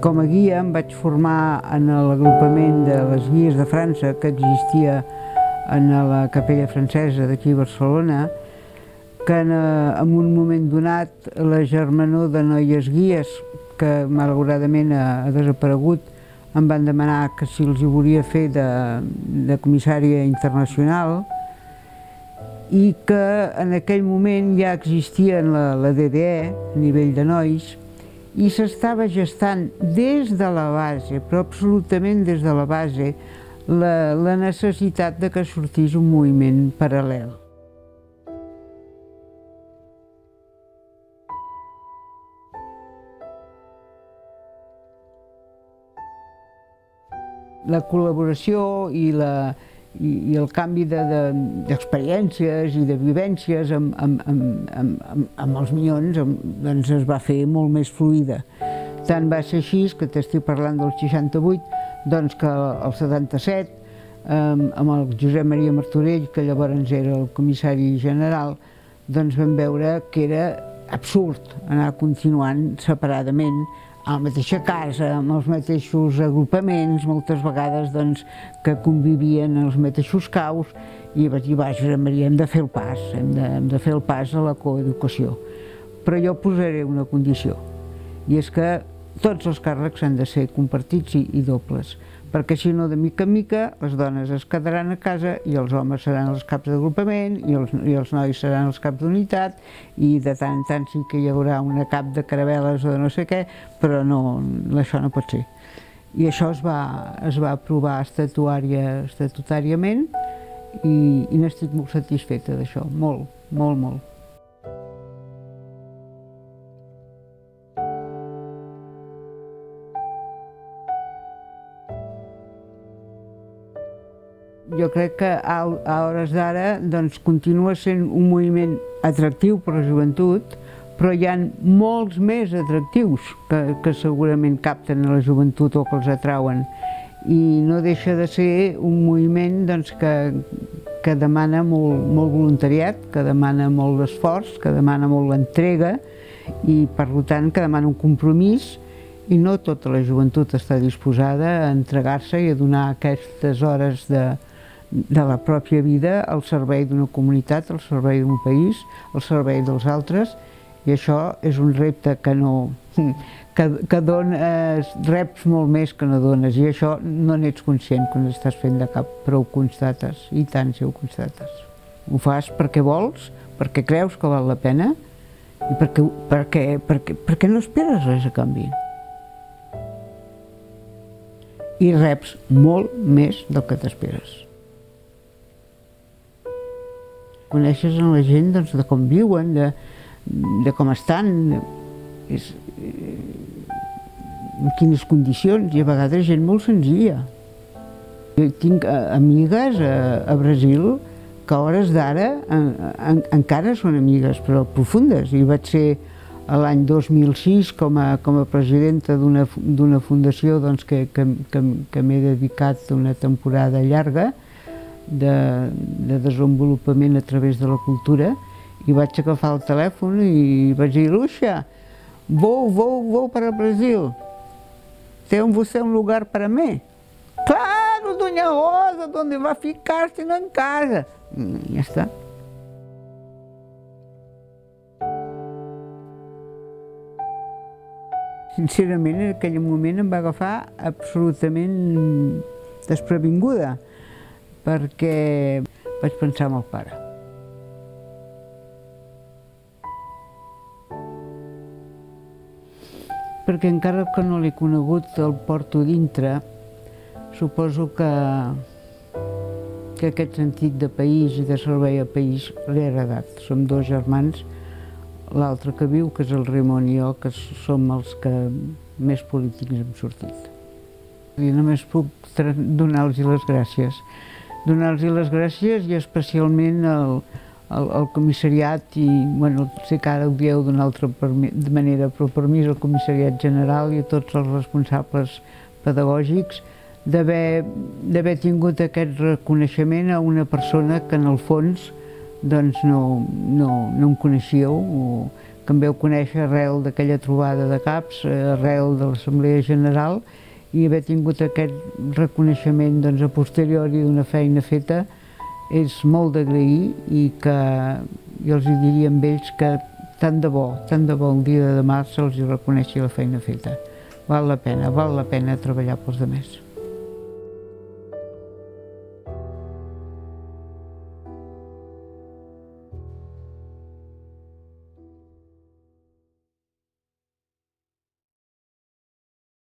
Com a guia em vaig formar en l'agrupament de les guies de França que existia en la capella francesa d'aquí a Barcelona, que en un moment donat la germanor de noies guies, que malauradament ha desaparegut, em van demanar que si els hi volia fer de comissària internacional, i que en aquell moment ja existia la DDE a nivell de nois i s'estava gestant des de la base, però absolutament des de la base, la necessitat de que sortís un moviment paral·lel. La col·laboració i el canvi d'experiències i de vivències amb els minyons doncs es va fer molt més fluida. Tant va ser així, que t'estic parlant del 68, doncs que el 77, amb el Josep Maria Martorell, que llavors era el comissari general, doncs vam veure que era absurd anar continuant separadament a la mateixa casa, amb els mateixos agrupaments, moltes vegades que convivien en els mateixos caus, i vaig dir, va, Josep Maria, hem de fer el pas, hem de fer el pas a la coeducació. Però jo posaré una condició, i és que tots els càrrecs han de ser compartits i dobles, perquè si no, de mica en mica, les dones es quedaran a casa i els homes seran els caps d'agrupament i els nois seran els caps d'unitat, i de tant en tant sí que hi haurà una cap de caravel·les o de no sé què, però no, això no pot ser. I això es va aprovar estatutàriament i n'estic molt satisfeta d'això, molt, molt, molt. Jo crec que a hores d'ara continua sent un moviment atractiu per a la joventut, però hi ha molts més atractius que segurament capten a la joventut o que els atrauen. I no deixa de ser un moviment que demana molt voluntariat, que demana molt esforç, que demana molt l'entrega i, per tant, que demana un compromís, i no tota la joventut està disposada a entregar-se i a donar aquestes hores de la pròpia vida al servei d'una comunitat, al servei d'un país, al servei dels altres, i això és un repte que reps molt més que no dones, i això no n'ets conscient quan estàs fent de cap, però ho constates, i tant si ho constates. Ho fas perquè vols, perquè creus que val la pena, i perquè no esperes res a canvi. I reps molt més del que t'esperes. Coneixes la gent de com viuen, de com estan, en quines condicions, i a vegades gent molt senzilla. Jo tinc amigues a Brasil que a hores d'ara encara són amigues, però profundes, i vaig ser l'any 2006 com a presidenta d'una fundació que m'he dedicat una temporada llarga de desenvolupament a través de la cultura, i vaig agafar el telèfon i vaig dir, Lucia, vou para o Brasil, tem você um lugar para mim? Claro, Dona Rosa, onde vai ficar se não em casa? Ja està. Sincerament, en aquell moment em va agafar absolutament desprevinguda, perquè vaig pensar en el pare. Perquè encara que no l'he conegut, el porto dintre, suposo que aquest sentit de país i de servei al país l'he heredat. Som dos germans, l'altre que viu, que és el Ramon, i jo, que som els que més polítics hem sortit. I només puc donar-los les gràcies. Donar-los les gràcies, i especialment al comissariat, i sé que ara ho dieu d'una altra manera, però per mi és el comissariat general i a tots els responsables pedagògics d'haver tingut aquest reconeixement a una persona que en el fons no em coneixíeu, o que em veu conèixer arrel d'aquella trobada de caps, arrel de l'Assemblea General, i haver tingut aquest reconeixement a posteriori d'una feina feta és molt d'agrair, i que jo els diria a ells que tant de bo el dia de demà se'ls reconeixi la feina feta. Val la pena treballar pels altres.